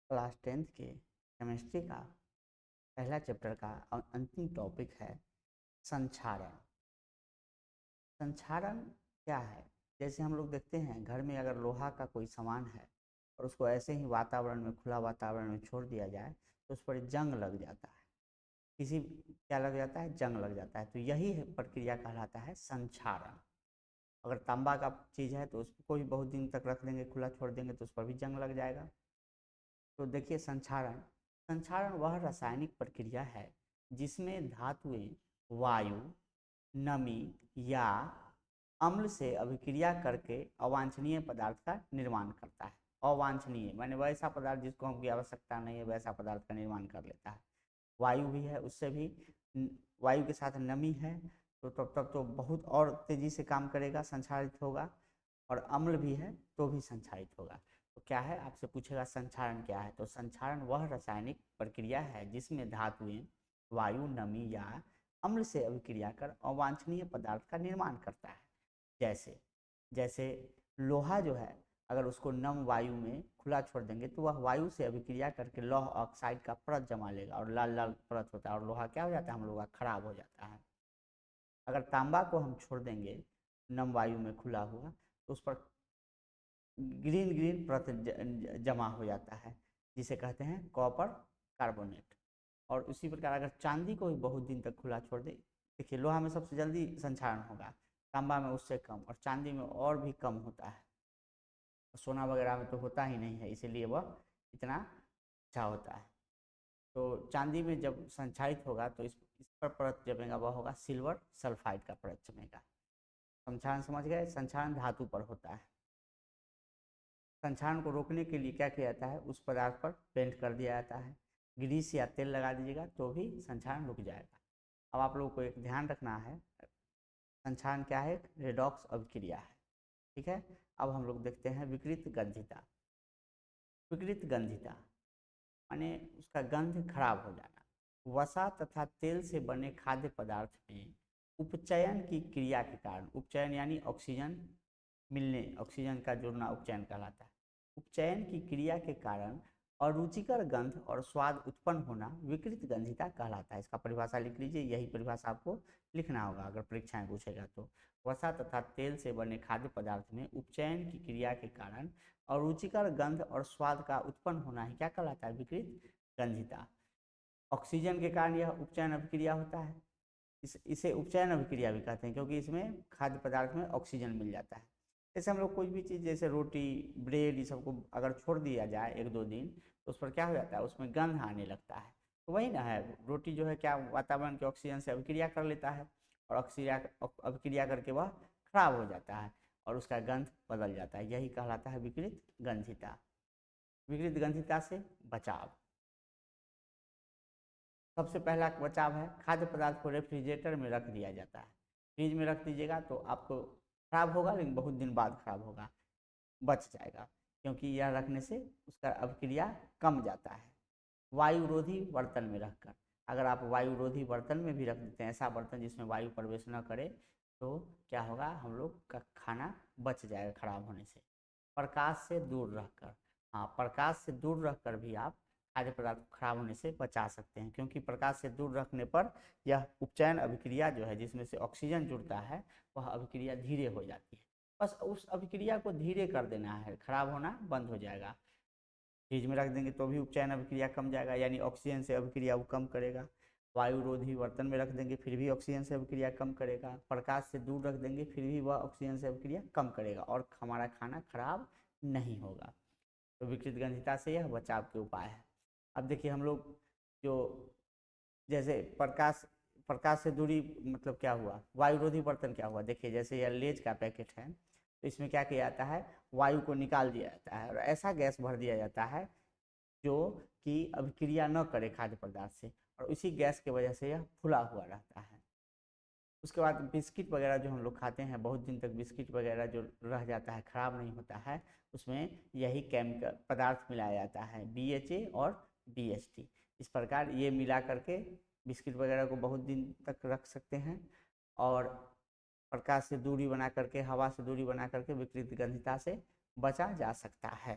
Class 10th के chemistry का पहला चैप्टर का अंतिम टॉपिक है संक्षारण। संक्षारण क्या है? जैसे हम लोग देखते हैं घर में अगर लोहा का कोई सामान है और उसको ऐसे ही वातावरण में, खुला वातावरण में छोड़ दिया जाए तो उस पर जंग लग जाता है। किसी क्या लग जाता है? जंग लग जाता है। तो यही प्रक्रिया कहलाता है संक्षारण। अगर तांबा का चीज़ है तो उसको भी बहुत दिन तक रख देंगे, खुला छोड़ देंगे तो उस पर भी जंग लग जाएगा। तो देखिए संक्षारण संक्षारण वह रासायनिक प्रक्रिया है जिसमें धातुएं वायु, नमी या अम्ल से अभिक्रिया करके अवांछनीय पदार्थ का निर्माण करता है। अवांछनीय माने वैसा पदार्थ जिसको हमकी आवश्यकता नहीं है, वैसा पदार्थ का निर्माण कर लेता है। वायु भी है, उससे भी वायु के साथ नमी है तो तब तो बहुत और तेजी से काम करेगा, संक्षारित होगा। और अम्ल भी है तो भी संक्षारित होगा। तो क्या है, आपसे पूछेगा संक्षारण क्या है? तो संक्षारण वह रासायनिक प्रक्रिया है जिसमें धातुएं वायु, नमी या अम्ल से अभिक्रिया कर अवांछनीय पदार्थ का निर्माण करता है। जैसे जैसे लोहा जो है, अगर उसको नम वायु में खुला छोड़ देंगे तो वह वायु से अभिक्रिया करके लौह ऑक्साइड का परत जमा लेगा और लाल लाल परत होता है और लोहा क्या हो जाता है, हम लोग का खराब हो जाता है। अगर तांबा को हम छोड़ देंगे नम वायु में खुला हुआ तो उस पर ग्रीन ग्रीन परत जमा हो जाता है, जिसे कहते हैं कॉपर कार्बोनेट। और उसी प्रकार अगर चांदी को भी बहुत दिन तक खुला छोड़ दे, देखिए लोहा में सबसे जल्दी संक्षारण होगा, तांबा में उससे कम और चांदी में और भी कम होता है। सोना वगैरह में तो होता ही नहीं है, इसीलिए वह इतना अच्छा होता है। तो चांदी में जब संक्षारित होगा तो इस पर परत जमेगा, वह होगा सिल्वर सल्फाइड का परत जमेगा। संक्षारण समझ गए? संक्षारण धातु पर होता है। संक्षारण को रोकने के लिए क्या किया जाता है, उस पदार्थ पर पेंट कर दिया जाता है। ग्रीस या तेल लगा दीजिएगा तो भी संक्षारण रुक जाएगा। अब आप लोगों को एक ध्यान रखना है, संक्षारण क्या है? रेडॉक्स अभिक्रिया है। ठीक है। अब हम लोग देखते हैं विकृत गंधिता। विकृत गंधिता माने उसका गंध खराब हो जाना। वसा तथा तेल से बने खाद्य पदार्थ में उपचयन की क्रिया के कारण, उपचयन यानी ऑक्सीजन मिलने, ऑक्सीजन का जुड़ना उपचयन कहलाता है। उपचयन की क्रिया के कारण अरुचिकर गंध और स्वाद उत्पन्न होना विकृत गंधिता कहलाता है। इसका परिभाषा लिख लीजिए, यही परिभाषा आपको लिखना होगा अगर परीक्षाएं पूछेगा तो। वसा तथा तेल से बने खाद्य पदार्थ में उपचयन की क्रिया के कारण अरुचिकर गंध और स्वाद का उत्पन्न होना ही क्या कहलाता है? विकृत गंधिता। ऑक्सीजन के कारण यह उपचयन अभिक्रिया होता है। इसे उपचयन अभिक्रिया भी कहते हैं क्योंकि इसमें खाद्य पदार्थ में ऑक्सीजन मिल जाता है। जैसे हम लोग कोई भी चीज़ जैसे रोटी, ब्रेड, ये सबको अगर छोड़ दिया जाए 1-2 दिन तो उस पर क्या हो जाता है, उसमें गंध आने लगता है। तो वही ना है, रोटी जो है क्या वातावरण के ऑक्सीजन से अभिक्रिया कर लेता है और अभिक्रिया करके वह खराब हो जाता है और उसका गंध बदल जाता है। यही कहलाता है विकृत गंधिता। विकृत गंधिता से बचाव। सबसे पहला बचाव है खाद्य पदार्थ को रेफ्रिजरेटर में रख दिया जाता है। फ्रिज में रख दीजिएगा तो आपको खराब होगा लेकिन बहुत दिन बाद खराब होगा, बच जाएगा, क्योंकि यह रखने से उसका अभिक्रिया कम जाता है। वायुरोधी बर्तन में रखकर, अगर आप वायुरोधी बर्तन में भी रख देते हैं, ऐसा बर्तन जिसमें वायु प्रवेश न करे, तो क्या होगा, हम लोग का खाना बच जाएगा खराब होने से। प्रकाश से दूर रहकर, हाँ प्रकाश से दूर रहकर भी आप खाद्य पदार्थ खराब होने से बचा सकते हैं, क्योंकि प्रकाश से दूर रखने पर यह उपचयन अभिक्रिया जो है जिसमें से ऑक्सीजन जुड़ता है वह अभिक्रिया धीरे हो जाती है। बस उस अभिक्रिया को धीरे कर देना है, खराब होना बंद हो जाएगा। फ्रिज में रख देंगे तो भी उपचयन अभिक्रिया कम जाएगा, यानी ऑक्सीजन से अभिक्रिया वो कम करेगा। वायुरोधी बर्तन में रख देंगे फिर भी ऑक्सीजन से अभिक्रिया कम करेगा। प्रकाश से दूर रख देंगे फिर भी वह ऑक्सीजन से अभिक्रिया कम करेगा और हमारा खाना खराब नहीं होगा। तो विकृत गंधिता से यह बचाव के उपाय है। अब देखिए हम लोग जो जैसे प्रकाश प्रकाश से दूरी मतलब क्या हुआ, वायुरोधी बर्तन क्या हुआ, देखिए जैसे यह लेज का पैकेट है तो इसमें क्या किया जाता है, वायु को निकाल दिया जाता है और ऐसा गैस भर दिया जाता है जो कि अभिक्रिया न करे खाद्य पदार्थ से, और उसी गैस की वजह से यह फुला हुआ रहता है। उसके बाद बिस्किट वगैरह जो हम लोग खाते हैं, बहुत दिन तक बिस्किट वगैरह जो रह जाता है, खराब नहीं होता है, उसमें यही केमिकल पदार्थ मिलाया जाता है, BHA और BHT। इस प्रकार ये मिला करके बिस्किट वगैरह को बहुत दिन तक रख सकते हैं और प्रकाश से दूरी बना करके, हवा से दूरी बना करके विकृत गंधिता से बचा जा सकता है।